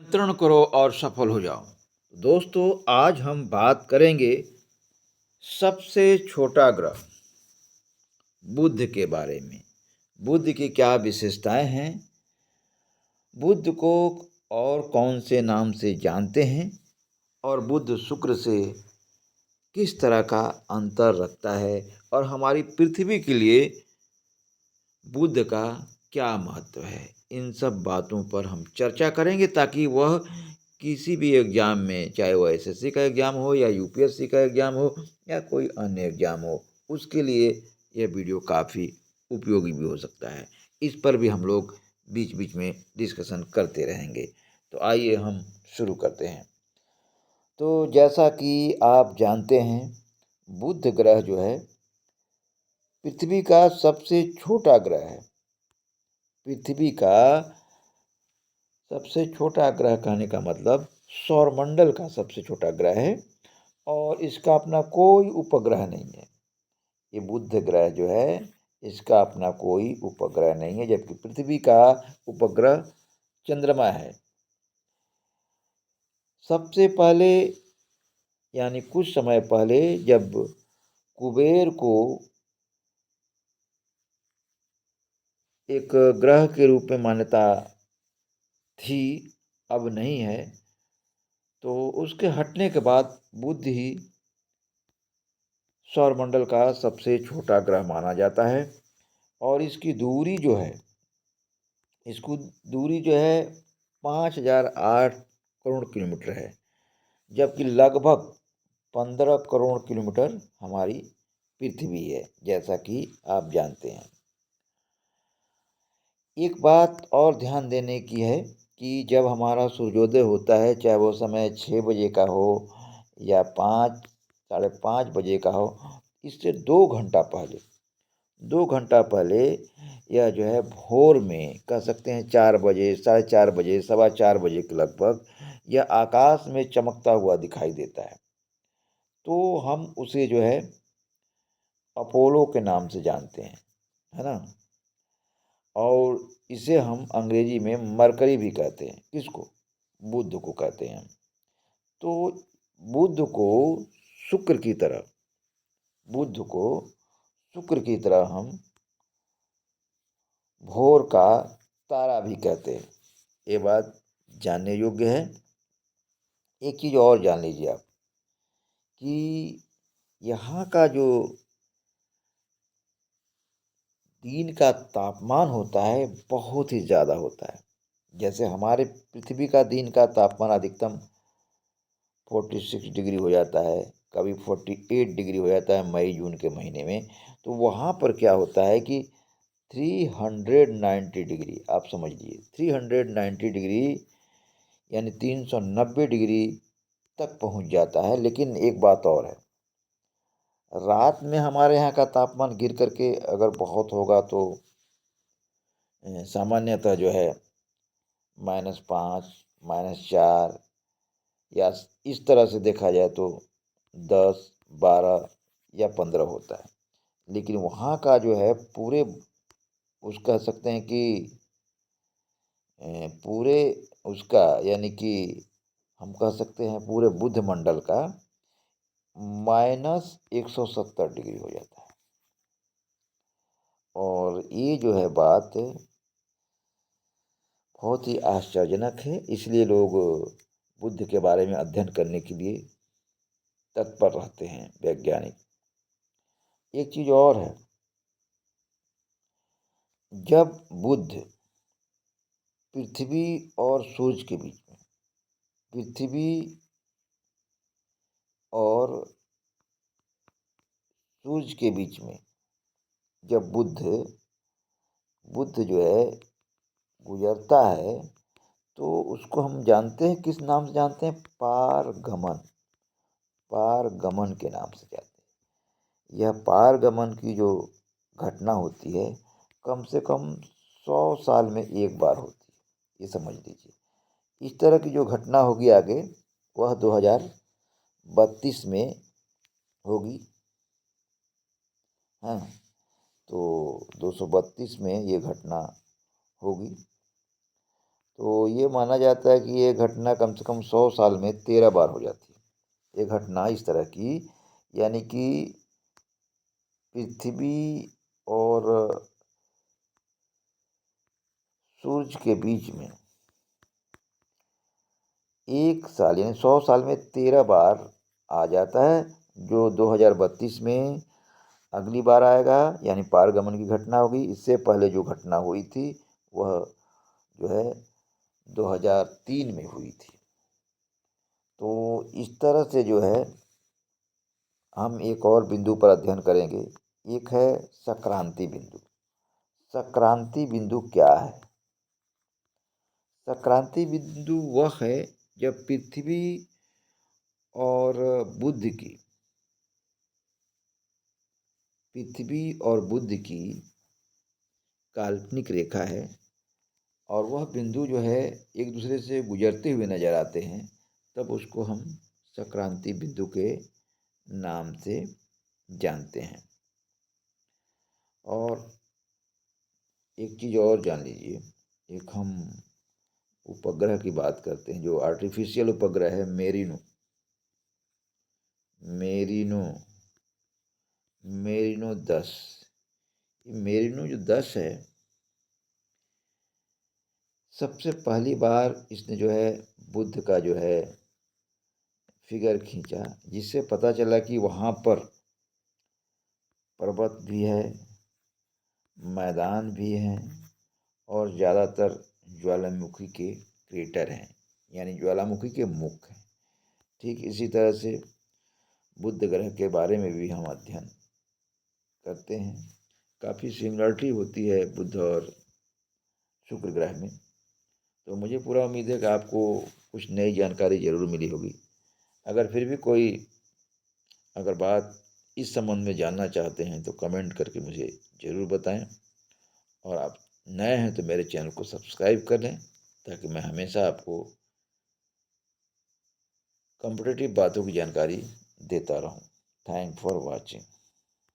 चित्रण करो और सफल हो जाओ। दोस्तों, आज हम बात करेंगे सबसे छोटा ग्रह बुध के बारे में। बुध की क्या विशेषताएं हैं, बुध को और कौन से नाम से जानते हैं, और बुध शुक्र से किस तरह का अंतर रखता है, और हमारी पृथ्वी के लिए बुध का क्या महत्व है। इन सब बातों पर हम चर्चा करेंगे ताकि वह किसी भी एग्ज़ाम में, चाहे वह एसएससी का एग्ज़ाम हो या यूपीएससी का एग्ज़ाम हो या कोई अन्य एग्ज़ाम हो, उसके लिए यह वीडियो काफ़ी उपयोगी भी हो सकता है। इस पर भी हम लोग बीच बीच में डिस्कशन करते रहेंगे। तो आइए हम शुरू करते हैं। तो जैसा कि आप जानते हैं, बुध ग्रह जो है पृथ्वी का सबसे छोटा ग्रह है। पृथ्वी का सबसे छोटा ग्रह कहने का मतलब सौरमंडल का सबसे छोटा ग्रह है, और इसका अपना कोई उपग्रह नहीं है। ये बुध ग्रह जो है, इसका अपना कोई उपग्रह नहीं है, जबकि पृथ्वी का उपग्रह चंद्रमा है। सबसे पहले, यानी कुछ समय पहले, जब कुबेर को एक ग्रह के रूप में मान्यता थी, अब नहीं है, तो उसके हटने के बाद बुध ही सौरमंडल का सबसे छोटा ग्रह माना जाता है। और इसकी दूरी जो है, इसकी दूरी जो है 5008 करोड़ किलोमीटर है, जबकि लगभग 15 करोड़ किलोमीटर हमारी पृथ्वी है, जैसा कि आप जानते हैं। एक बात और ध्यान देने की है कि जब हमारा सूर्योदय होता है, चाहे वो समय 6 बजे का हो या 5, साढ़े 5 बजे का हो, इससे 2 घंटा पहले, 2 घंटा पहले यह जो है भोर में, कह सकते हैं 4 बजे, साढ़े 4 बजे, सवा 4 बजे के लगभग यह आकाश में चमकता हुआ दिखाई देता है। तो हम उसे जो है अपोलो के नाम से जानते हैं, है ना। और इसे हम अंग्रेजी में मरकरी भी कहते हैं। किसको? बुध को कहते हैं। तो बुध को शुक्र की तरह, बुध को शुक्र की तरह हम भोर का तारा भी कहते हैं। ये बात जानने योग्य है। एक चीज़ और जान लीजिए आप कि यहाँ का जो दिन का तापमान होता है, बहुत ही ज़्यादा होता है। जैसे हमारे पृथ्वी का दिन का तापमान अधिकतम 46 डिग्री हो जाता है, कभी 48 डिग्री हो जाता है मई जून के महीने में। तो वहाँ पर क्या होता है कि 390 डिग्री, आप समझिए 390 डिग्री यानी 390 डिग्री तक पहुँच जाता है। लेकिन एक बात और है, रात में हमारे यहाँ का तापमान गिर करके अगर बहुत होगा तो सामान्यतः जो है -5, -4, या इस तरह से देखा जाए तो 10, 12 या 15 होता है। लेकिन वहाँ का जो है पूरे, उस कह सकते हैं कि पूरे उसका, यानी कि हम कह सकते हैं पूरे बुध मंडल का -170 डिग्री हो जाता है। और ये जो है बात बहुत ही आश्चर्यजनक है, इसलिए लोग बुध के बारे में अध्ययन करने के लिए तत्पर रहते हैं वैज्ञानिक। एक चीज़ और है, जब बुध पृथ्वी और सूरज के बीच में, पृथ्वी और सूरज के बीच में जब बुध बुध जो है गुजरता है, तो उसको हम जानते हैं, किस नाम से जानते हैं? पारगमन, पारगमन के नाम से जानते हैं। यह पारगमन की जो घटना होती है, कम से कम 100 साल में एक बार होती है, ये समझ लीजिए। इस तरह की जो घटना होगी आगे, वह 2032 में होगी। हाँ, तो 232 में ये घटना होगी। तो ये माना जाता है कि ये घटना कम से कम 100 साल में 13 बार हो जाती है। ये घटना इस तरह की, यानी कि पृथ्वी और सूरज के बीच में एक साल यानी 100 साल में 13 बार आ जाता है, जो 2032 में अगली बार आएगा, यानी पारगमन की घटना होगी। इससे पहले जो घटना हुई थी वह जो है 2003 में हुई थी। तो इस तरह से जो है हम एक और बिंदु पर अध्ययन करेंगे। एक है संक्रांति बिंदु। संक्रांति बिंदु क्या है? संक्रांति बिंदु वह है जब पृथ्वी और बुध की पृथ्वी और बुध की काल्पनिक रेखा है, और वह बिंदु जो है एक दूसरे से गुजरते हुए नजर आते हैं, तब उसको हम संक्रांति बिंदु के नाम से जानते हैं। और एक चीज़ और जान लीजिए, एक हम उपग्रह की बात करते हैं, जो आर्टिफिशियल उपग्रह है मेरिनो। Merino merino 10। मेरिनो जो 10 है, सबसे पहली बार इसने जो है बुध का जो है फिगर खींचा, जिससे पता चला कि वहाँ पर पर्वत भी है, मैदान भी हैं, और ज़्यादातर ज्वालामुखी के क्रेटर हैं, यानी ज्वालामुखी के मुख हैं। ठीक इसी तरह से बुध ग्रह के बारे में भी हम अध्ययन करते हैं। काफ़ी सिमिलरिटी होती है बुध और शुक्र ग्रह में। तो मुझे पूरा उम्मीद है कि आपको कुछ नई जानकारी ज़रूर मिली होगी। अगर फिर भी कोई अगर बात इस संबंध में जानना चाहते हैं तो कमेंट करके मुझे ज़रूर बताएं, और आप नए हैं तो मेरे चैनल को सब्सक्राइब कर लें, ताकि मैं हमेशा आपको कॉम्पिटिटिव बातों की जानकारी देता रहूं। Thank for watching.